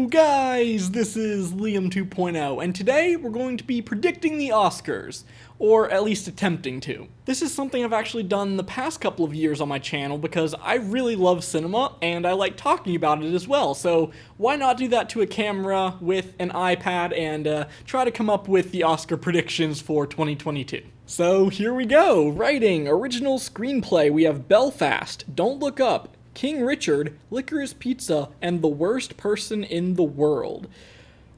guys, this is Liam 2.0, and today we're going to be predicting the Oscars, or at least attempting to. This is something I've actually done the past couple of years on my channel because I really love cinema and I like talking about it as well, so why not do that to a camera with an iPad and try to come up with the Oscar predictions for 2022. So here we go. Writing, original screenplay, we have Belfast, Don't Look Up, King Richard, Licorice Pizza, and The Worst Person in the World.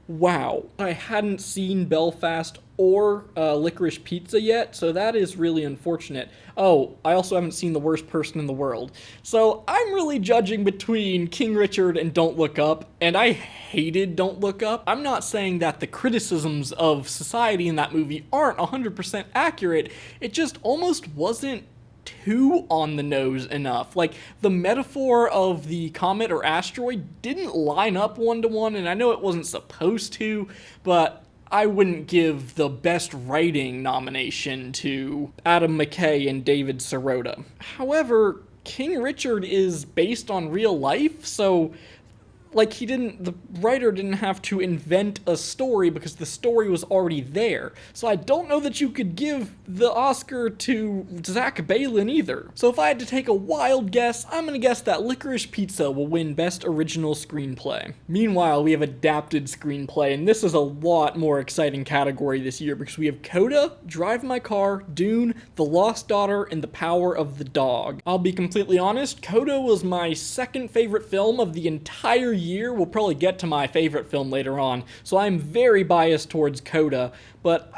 Wow, I hadn't seen Belfast or Licorice Pizza yet, so that is really unfortunate. Oh, I also haven't seen The Worst Person in the World. So I'm really judging between King Richard and Don't Look Up, and I hated Don't Look Up. I'm not saying that the criticisms of society in that movie aren't 100% accurate, it just almost wasn't too on the nose enough. Like, the metaphor of the comet or asteroid didn't line up one-to-one, and I know it wasn't supposed to, but I wouldn't give the best writing nomination to Adam McKay and David Sirota. However, King Richard is based on real life, so the writer didn't have to invent a story because the story was already there. So I don't know that you could give the Oscar to Zach Baylin either. So if I had to take a wild guess, I'm gonna guess that Licorice Pizza will win Best Original Screenplay. Meanwhile, we have Adapted Screenplay, and this is a lot more exciting category this year because we have Coda, Drive My Car, Dune, The Lost Daughter, and The Power of the Dog. I'll be completely honest, Coda was my second favorite film of the entire year. We'll probably get to my favorite film later on, so I'm very biased towards Coda, but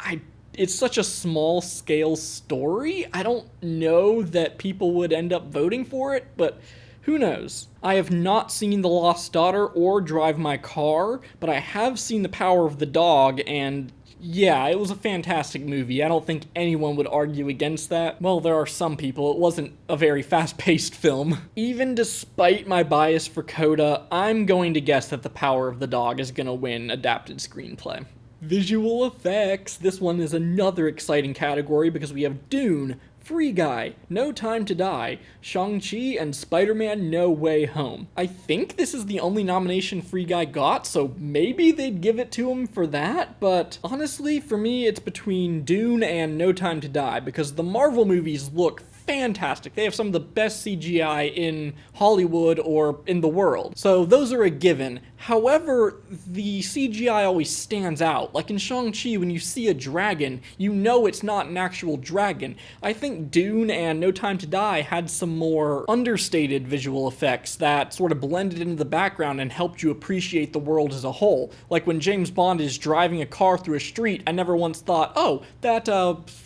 it's such a small scale story, I don't know that people would end up voting for it, but who knows? I have not seen The Lost Daughter or Drive My Car, but I have seen The Power of the Dog, and yeah, it was a fantastic movie. I don't think anyone would argue against that. Well, there are some people. It wasn't a very fast-paced film. Even despite my bias for Coda, I'm going to guess that The Power of the Dog is gonna win Adapted Screenplay. Visual effects. This one is another exciting category because we have Dune, Free Guy, No Time to Die, Shang-Chi, and Spider-Man No Way Home. I think this is the only nomination Free Guy got, so maybe they'd give it to him for that, but honestly, for me, it's between Dune and No Time to Die, because the Marvel movies look fantastic. They have some of the best CGI in Hollywood or in the world. So those are a given. However, the CGI always stands out. Like in Shang-Chi, when you see a dragon, you know it's not an actual dragon. I think Dune and No Time to Die had some more understated visual effects that sort of blended into the background and helped you appreciate the world as a whole. Like when James Bond is driving a car through a street, I never once thought, oh, that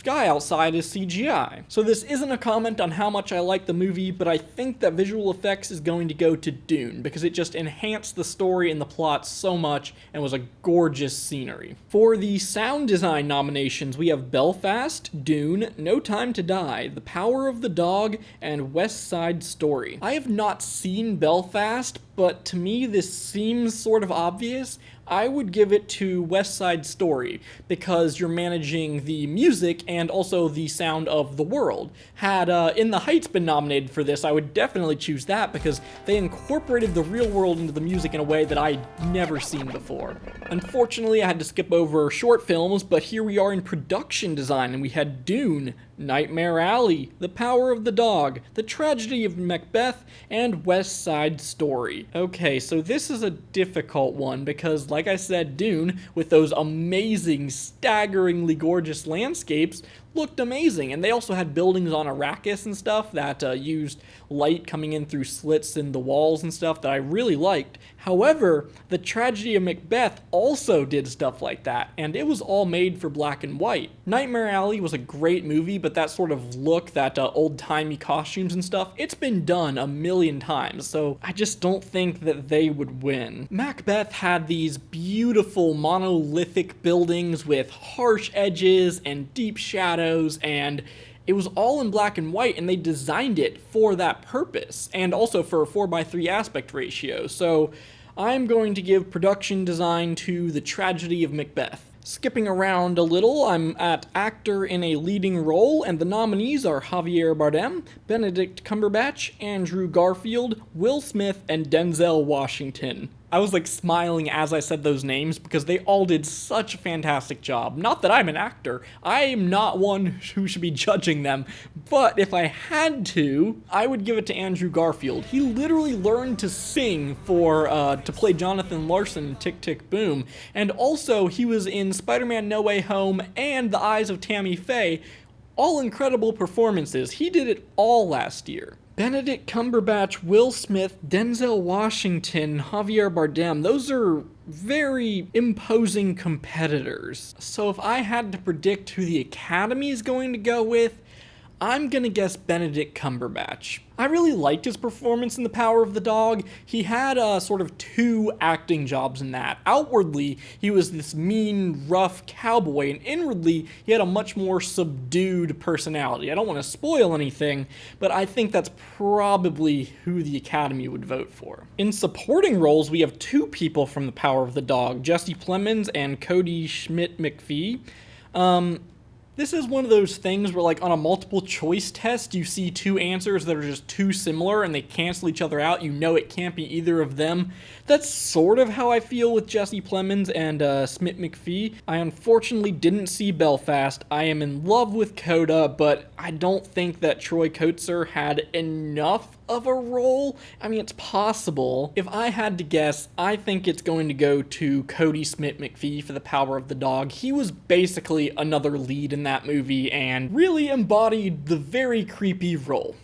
guy outside is CGI. So this isn't a comment on how much I like the movie, but I think that visual effects is going to go to Dune because it just enhanced the story and the plot so much and was a gorgeous scenery. For the sound design nominations, we have Belfast, Dune, No Time to Die, The Power of the Dog, and West Side Story. I have not seen Belfast, but to me this seems sort of obvious. I would give it to West Side Story because you're managing the music and also the sound of the world. Had In the Heights been nominated for this, I would definitely choose that because they incorporated the real world into the music in a way that I'd never seen before. Unfortunately, I had to skip over short films, but here we are in production design, and we had Dune, Nightmare Alley, The Power of the Dog, The Tragedy of Macbeth, and West Side Story. Okay, so this is a difficult one because, like I said, Dune, with those amazing, staggeringly gorgeous landscapes, looked amazing, and they also had buildings on Arrakis and stuff that used light coming in through slits in the walls and stuff that I really liked. However, The Tragedy of Macbeth also did stuff like that, and it was all made for black and white. Nightmare Alley was a great movie, but that sort of look, that old-timey costumes and stuff, it's been done a million times, so I just don't think that they would win. Macbeth had these beautiful monolithic buildings with harsh edges and deep shadows, and it was all in black and white, and they designed it for that purpose, and also for a 4:3 aspect ratio, so I'm going to give production design to The Tragedy of Macbeth. Skipping around a little, I'm at actor in a leading role, and the nominees are Javier Bardem, Benedict Cumberbatch, Andrew Garfield, Will Smith, and Denzel Washington. I was like smiling as I said those names because they all did such a fantastic job. Not that I'm an actor, I am not one who should be judging them, but if I had to, I would give it to Andrew Garfield. He literally learned to sing to play Jonathan Larson in Tick, Tick, Boom, and also he was in Spider-Man No Way Home and The Eyes of Tammy Faye. All incredible performances. He did it all last year. Benedict Cumberbatch, Will Smith, Denzel Washington, Javier Bardem, those are very imposing competitors. So if I had to predict who the Academy is going to go with, I'm gonna guess Benedict Cumberbatch. I really liked his performance in The Power of the Dog. He had sort of two acting jobs in that. Outwardly, he was this mean, rough cowboy, and inwardly, he had a much more subdued personality. I don't want to spoil anything, but I think that's probably who the Academy would vote for. In supporting roles, we have two people from The Power of the Dog, Jesse Plemons and Cody Schmidt-McPhee. This is one of those things where, like, on a multiple choice test, you see two answers that are just too similar and they cancel each other out. You know it can't be either of them. That's sort of how I feel with Jesse Plemons and Schmidt-McPhee. I unfortunately didn't see Belfast. I am in love with Coda, but I don't think that Troy Kotsur had enough of a role. I mean, it's possible. If I had to guess, I think it's going to go to Cody Schmidt-McPhee for The Power of the Dog. He was basically another lead in that movie and really embodied the very creepy role.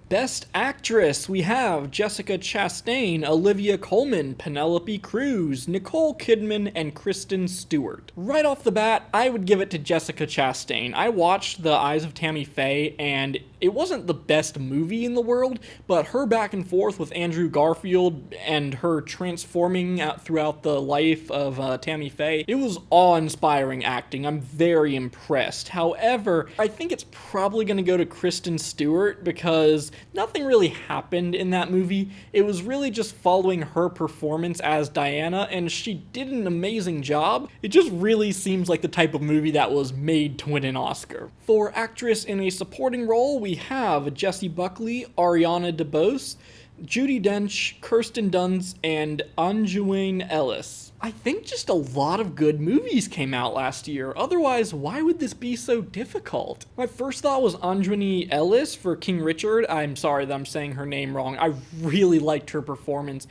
Best Actress, we have Jessica Chastain, Olivia Colman, Penelope Cruz, Nicole Kidman, and Kristen Stewart. Right off the bat, I would give it to Jessica Chastain. I watched The Eyes of Tammy Faye, and it wasn't the best movie in the world, but her back and forth with Andrew Garfield and her transforming out throughout the life of Tammy Faye, it was awe-inspiring acting. I'm very impressed. However, I think it's probably going to go to Kristen Stewart because nothing really happened in that movie. It was really just following her performance as Diana, and she did an amazing job. It just really seems like the type of movie that was made to win an Oscar. For actress in a supporting role, we have Jessie Buckley, Ariana DeBose, Judi Dench, Kirsten Dunst, and Anjouane Ellis. I think just a lot of good movies came out last year. Otherwise, why would this be so difficult? My first thought was Anjouane Ellis for King Richard. I'm sorry that I'm saying her name wrong. I really liked her performance.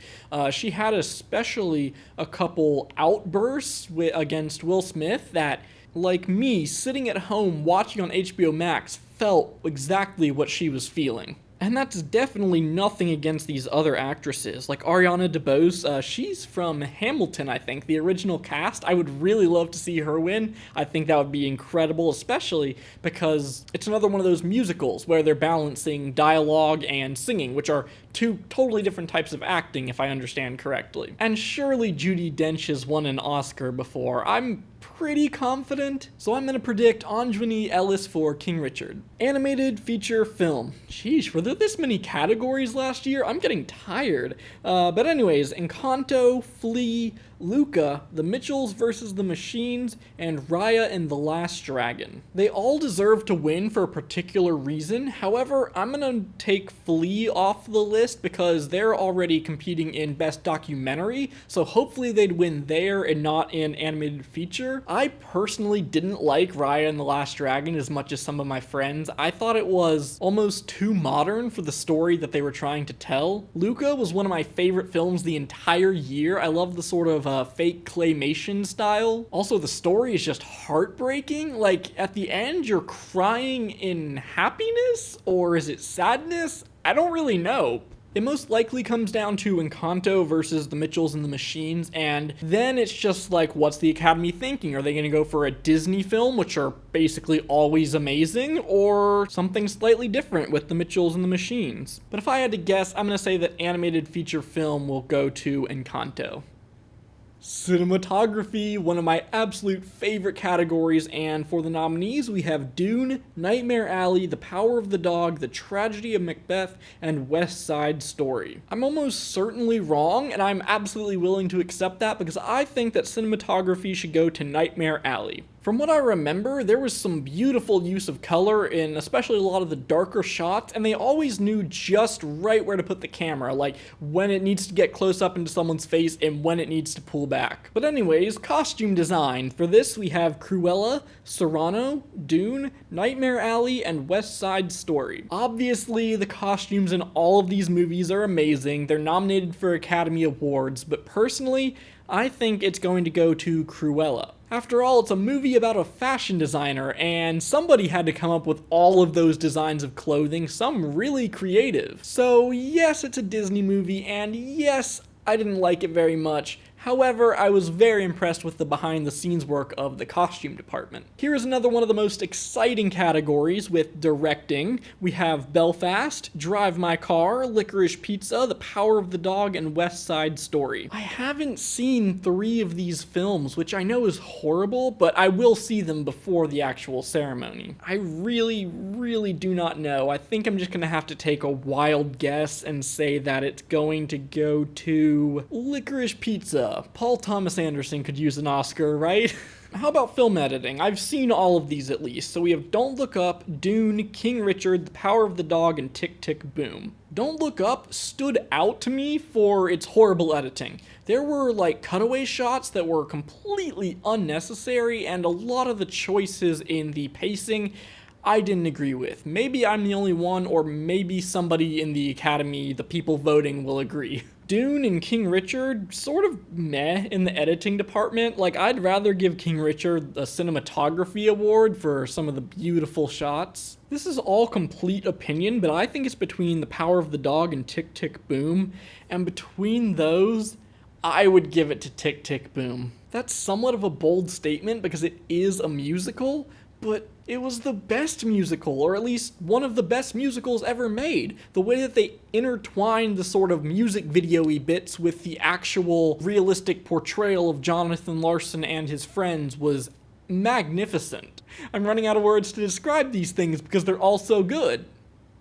She had especially a couple outbursts against Will Smith that, like me, sitting at home watching on HBO Max, felt exactly what she was feeling. And that's definitely nothing against these other actresses. Like Ariana DeBose, she's from Hamilton, I think, the original cast. I would really love to see her win. I think that would be incredible, especially because it's another one of those musicals where they're balancing dialogue and singing, which are two totally different types of acting, if I understand correctly. And surely Judi Dench has won an Oscar before. I'm pretty confident, so I'm gonna predict Anjouane Ellis for King Richard. Animated feature film. Sheesh, were there this many categories last year? I'm getting tired. But anyways, Encanto, Flea, Luca, The Mitchells vs. the Machines, and Raya and the Last Dragon. They all deserve to win for a particular reason. However, I'm gonna take Flea off the list because they're already competing in Best Documentary, so hopefully they'd win there and not in Animated Feature. I personally didn't like Raya and the Last Dragon as much as some of my friends. I thought it was almost too modern for the story that they were trying to tell. Luca was one of my favorite films the entire year. I love the sort of fake claymation style. Also, the story is just heartbreaking. Like, at the end, you're crying in happiness? Or is it sadness? I don't really know. It most likely comes down to Encanto versus The Mitchells and the Machines, and then it's just like, what's the Academy thinking? Are they going to go for a Disney film, which are basically always amazing, or something slightly different with The Mitchells and the Machines? But if I had to guess, I'm going to say that animated feature film will go to Encanto. Cinematography, one of my absolute favorite categories, and for the nominees we have Dune, Nightmare Alley, The Power of the Dog, The Tragedy of Macbeth, and West Side Story. I'm almost certainly wrong, and I'm absolutely willing to accept that because I think that cinematography should go to Nightmare Alley. From what I remember, there was some beautiful use of color in especially a lot of the darker shots, and they always knew just right where to put the camera, like when it needs to get close up into someone's face and when it needs to pull back. But anyways, costume design. For this, we have Cruella, Cyrano, Dune, Nightmare Alley, and West Side Story. Obviously, the costumes in all of these movies are amazing. They're nominated for Academy Awards, but personally, I think it's going to go to Cruella. After all, it's a movie about a fashion designer, and somebody had to come up with all of those designs of clothing, some really creative. So yes, it's a Disney movie, and yes, I didn't like it very much. However, I was very impressed with the behind-the-scenes work of the costume department. Here is another one of the most exciting categories with directing. We have Belfast, Drive My Car, Licorice Pizza, The Power of the Dog, and West Side Story. I haven't seen 3 of these films, which I know is horrible, but I will see them before the actual ceremony. I really do not know. I think I'm just gonna have to take a wild guess and say that it's going to go to Licorice Pizza. Paul Thomas Anderson could use an Oscar, right? How about film editing? I've seen all of these at least. So we have Don't Look Up, Dune, King Richard, The Power of the Dog, and Tick, Tick, Boom. Don't Look Up stood out to me for its horrible editing. There were like cutaway shots that were completely unnecessary, and a lot of the choices in the pacing I didn't agree with. Maybe I'm the only one, or maybe somebody in the Academy, the people voting, will agree. Dune and King Richard, sort of meh in the editing department. Like, I'd rather give King Richard a cinematography award for some of the beautiful shots. This is all complete opinion, but I think it's between The Power of the Dog and Tick, Tick, Boom. And between those, I would give it to Tick, Tick, Boom. That's somewhat of a bold statement because it is a musical, but it was the best musical, or at least one of the best musicals ever made. The way that they intertwined the sort of music video-y bits with the actual realistic portrayal of Jonathan Larson and his friends was magnificent. I'm running out of words to describe these things because they're all so good.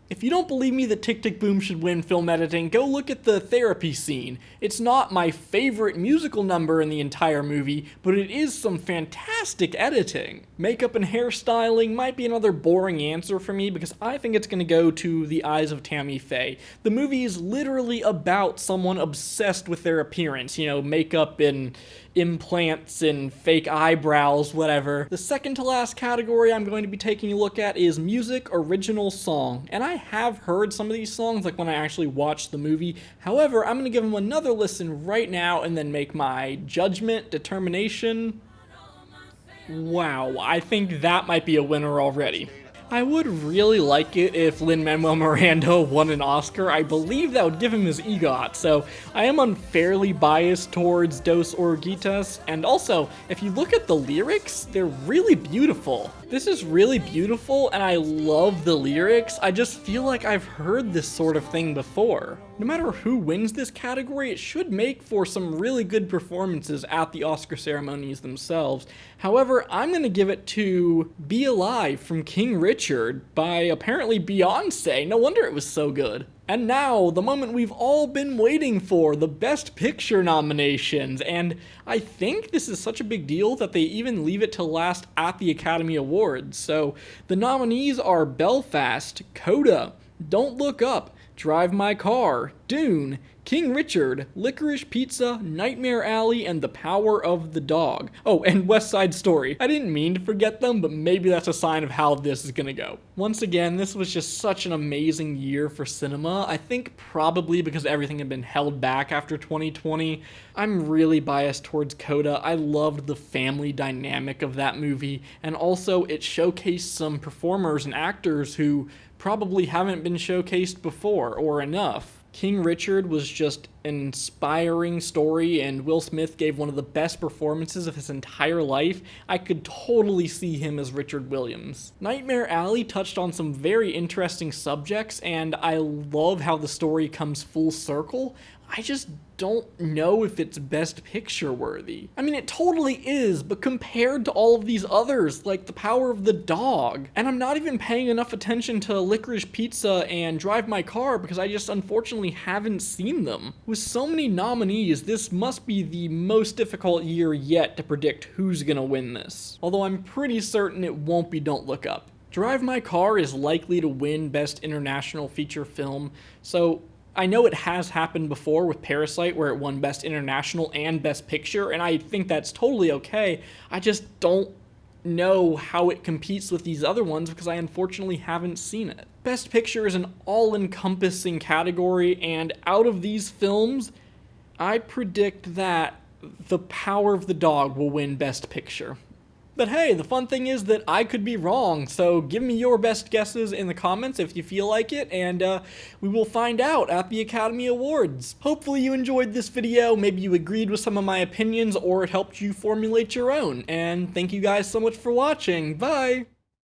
If you don't believe me that Tick, Tick, Boom should win film editing, go look at the therapy scene. It's not my favorite musical number in the entire movie, but it is some fantastic editing. Makeup and hairstyling might be another boring answer for me because I think it's going to go to The Eyes of Tammy Faye. The movie is literally about someone obsessed with their appearance, makeup and implants and fake eyebrows, whatever. The second to last category I'm going to be taking a look at is Music Original Song. And I have heard some of these songs, like when I actually watched the movie. However, I'm going to give them another listen right now and then make my judgment, determination. Wow, I think that might be a winner already. I would really like it if Lin-Manuel Miranda won an Oscar. I believe that would give him his EGOT, so I am unfairly biased towards Dos Oruguitas, and also, if you look at the lyrics, they're really beautiful. This is really beautiful, and I love the lyrics. I just feel like I've heard this sort of thing before. No matter who wins this category, it should make for some really good performances at the Oscar ceremonies themselves. However, I'm gonna give it to Be Alive from King Richard by apparently Beyonce. No wonder it was so good. And now, the moment we've all been waiting for, the Best Picture nominations. And I think this is such a big deal that they even leave it to last at the Academy Awards. So the nominees are Belfast, Coda, Don't Look Up, Drive My Car, Dune, King Richard, Licorice Pizza, Nightmare Alley, and The Power of the Dog. Oh, and West Side Story. I didn't mean to forget them, but maybe that's a sign of how this is gonna go. Once again, this was just such an amazing year for cinema. I think probably because everything had been held back after 2020. I'm really biased towards Coda. I loved the family dynamic of that movie, and also it showcased some performers and actors who probably haven't been showcased before or enough. King Richard was just an inspiring story, and Will Smith gave one of the best performances of his entire life. I could totally see him as Richard Williams. Nightmare Alley touched on some very interesting subjects, and I love how the story comes full circle. I just don't know if it's Best Picture worthy. I mean, it totally is, but compared to all of these others, like The Power of the Dog, and I'm not even paying enough attention to Licorice Pizza and Drive My Car because I just unfortunately haven't seen them. With With so many nominees, this must be the most difficult year yet to predict who's gonna win this. Although I'm pretty certain it won't be Don't Look Up. Drive My Car is likely to win Best International Feature Film, so I know it has happened before with Parasite where it won Best International and Best Picture, and I think that's totally okay. I just don't know how it competes with these other ones because I unfortunately haven't seen it. Best Picture is an all-encompassing category, and out of these films, I predict that The Power of the Dog will win Best Picture. But hey, the fun thing is that I could be wrong, so give me your best guesses in the comments if you feel like it, and we will find out at the Academy Awards. Hopefully you enjoyed this video, maybe you agreed with some of my opinions, or it helped you formulate your own, and thank you guys so much for watching. Bye!